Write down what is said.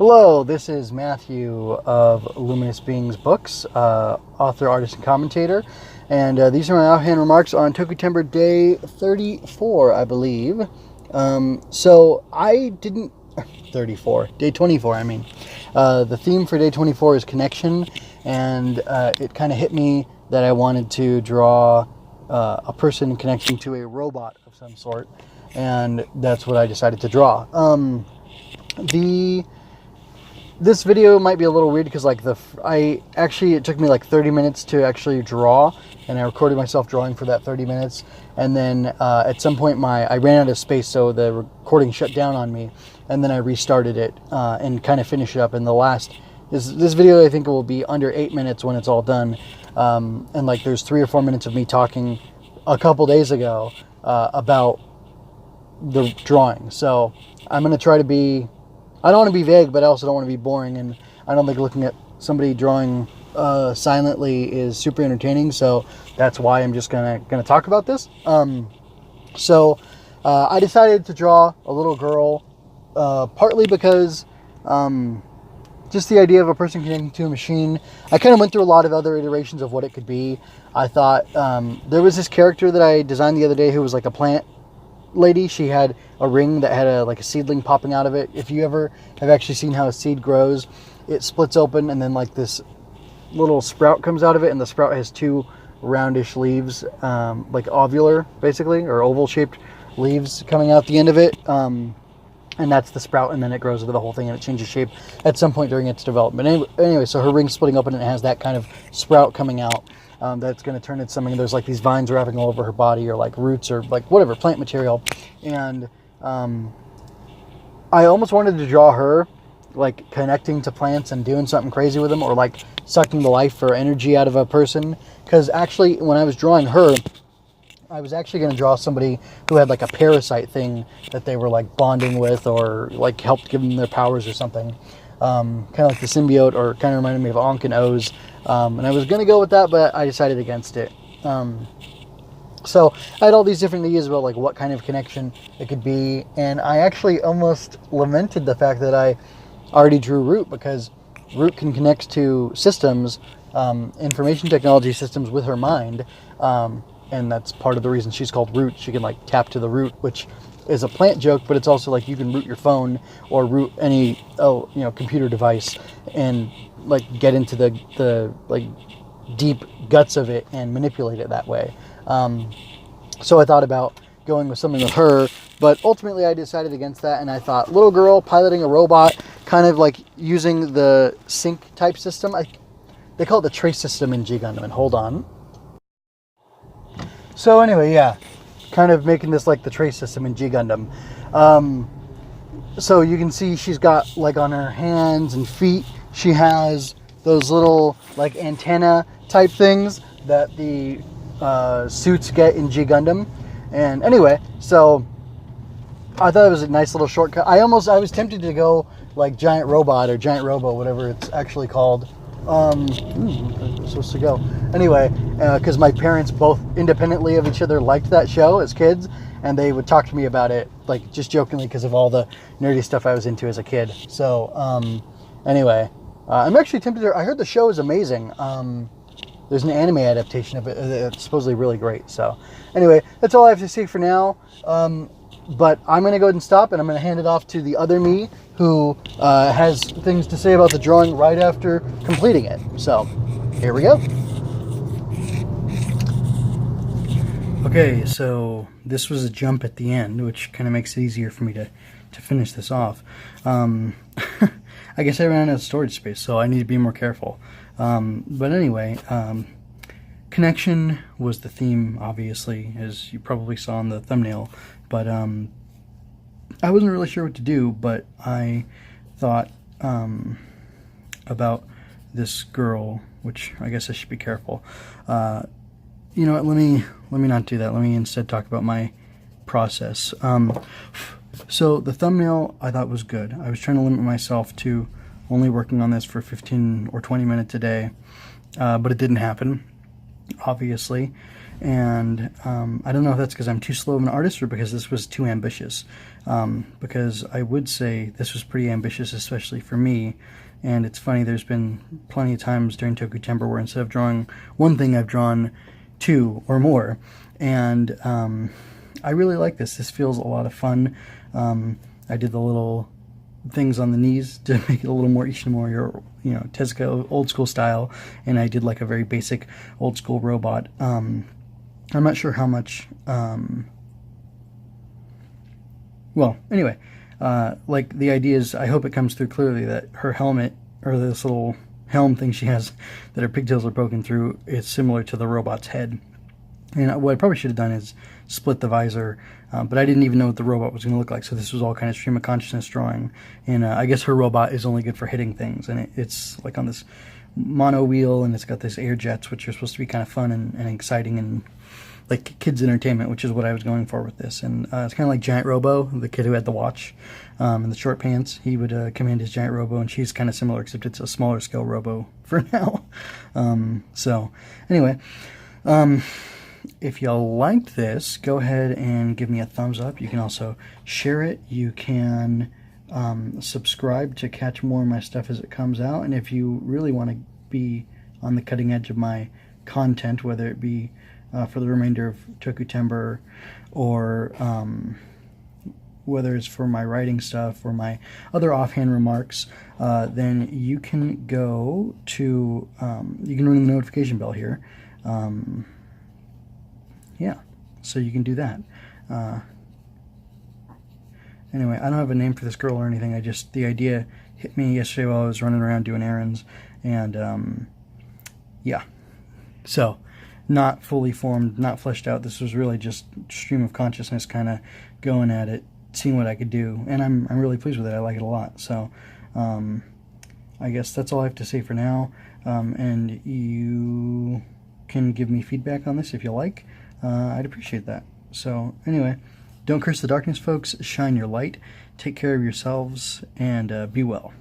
Hello, this is Matthew of Luminous Beings Books, author, artist, and commentator. And these are my offhand remarks on Tokutember Day 34, I believe. So I didn't... 34. Day 24, I mean. The theme for Day 24 is connection, and it kind of hit me that I wanted to draw a person connecting to a robot of some sort, and that's what I decided to draw. This video might be a little weird because it took me like 30 minutes to actually draw, and I recorded myself drawing for that 30 minutes, and then at some point I ran out of space, so the recording shut down on me, and then I restarted it and kind of finished it up. And this video, I think, will be under 8 minutes when it's all done, and like there's 3 or 4 minutes of me talking a couple days ago about the drawing. So I'm going to try to be... I don't want to be vague, but I also don't want to be boring, and I don't think looking at somebody drawing silently is super entertaining, so that's why I'm just gonna talk about this. So I decided to draw a little girl, partly because just the idea of a person connecting to a machine. I kind of went through a lot of other iterations of what it could be. I thought there was this character that I designed the other day who was like a plant lady. She had a ring that had a seedling popping out of it. If you ever have actually seen how a seed grows, it splits open and then like this little sprout comes out of it, and the sprout has 2 roundish leaves, like ovular basically, or oval shaped leaves coming out the end of it, and that's the sprout, and then it grows into the whole thing and it changes shape at some point during its development. Anyway, so her ring's splitting open and it has that kind of sprout coming out. That's going to turn into something. There's like these vines wrapping all over her body, or like roots, or like whatever, plant material. And I almost wanted to draw her like connecting to plants and doing something crazy with them, or like sucking the life or energy out of a person. Because actually, when I was drawing her, I was actually going to draw somebody who had like a parasite thing that they were like bonding with, or like helped give them their powers or something. Kind of like the symbiote, or kind of reminded me of Ankh and Oz. And I was going to go with that, but I decided against it. So I had all these different ideas about like what kind of connection it could be, and I actually almost lamented the fact that I already drew Root, because Root can connect to systems, information technology systems, with her mind, and that's part of the reason she's called Root. She can like tap to the root, which is a plant joke, but it's also like you can root your phone or root any computer device and like get into the like deep guts of it and manipulate it that way. So I thought about going with something with her, but ultimately I decided against that, and I thought little girl piloting a robot, kind of like using the sync type system. They call it the trace system in G Gundam, and hold on. So anyway, yeah, kind of making this like the trace system in G Gundam. So you can see she's got like on her hands and feet, she has those little like antenna type things that the suits get in G Gundam. And anyway, so I thought it was a nice little shortcut. I was tempted to go like Giant Robot or Giant Robo, whatever it's actually called. I'm supposed to go. Anyway, because my parents both independently of each other liked that show as kids, and they would talk to me about it, like just jokingly, because of all the nerdy stuff I was into as a kid. So anyway, I'm actually tempted to... I heard the show is amazing. There's an anime adaptation of it that's supposedly really great. So anyway, that's all I have to say for now. But I'm going to go ahead and stop, and I'm going to hand it off to the other me, who has things to say about the drawing right after completing it. So here we go. Okay, so this was a jump at the end, which kind of makes it easier for me to finish this off. I guess I ran out of storage space, so I need to be more careful. But anyway, connection was the theme, obviously, as you probably saw in the thumbnail. But I wasn't really sure what to do, but I thought about this girl, which I guess I should be careful. You know what, let me not do that. Let me instead talk about my process. So the thumbnail I thought was good. I was trying to limit myself to only working on this for 15 or 20 minutes a day, but it didn't happen, obviously. And I don't know if that's because I'm too slow of an artist or because this was too ambitious. Because I would say this was pretty ambitious, especially for me. And it's funny, there's been plenty of times during Tokutember where instead of drawing one thing, I've drawn two or more. And I really like this. This feels a lot of fun. I did the little things on the knees to make it a little more Ishimori or, you know, Tezuka old school style, and I did like a very basic old school robot. I'm not sure how much, well, anyway, like the idea is, I hope it comes through clearly that her helmet, or this little helm thing she has that her pigtails are poking through, is similar to the robot's head. And what I probably should have done is split the visor, but I didn't even know what the robot was going to look like, so this was all kind of stream of consciousness drawing. And I guess her robot is only good for hitting things, and it's like on this mono wheel, and it's got these air jets, which are supposed to be kind of fun and exciting and like kids' entertainment, which is what I was going for with this. And it's kind of like Giant Robo, the kid who had the watch and the short pants. He would command his Giant Robo, and she's kind of similar, except it's a smaller scale Robo for now. So anyway, if you liked this, go ahead and give me a thumbs up. You can also share it. You can subscribe to catch more of my stuff as it comes out. And if you really want to be on the cutting edge of my content, whether it be for the remainder of Tokutember or whether it's for my writing stuff or my other offhand remarks, then you can go to, you can ring the notification bell here. Yeah, so you can do that. Anyway, I don't have a name for this girl or anything. The idea hit me yesterday while I was running around doing errands, and yeah. So, not fully formed, not fleshed out. This was really just stream of consciousness, kind of going at it, seeing what I could do, and I'm really pleased with it. I like it a lot. So, I guess that's all I have to say for now. And you can give me feedback on this if you like. I'd appreciate that. So anyway, don't curse the darkness, folks. Shine your light. Take care of yourselves, and be well.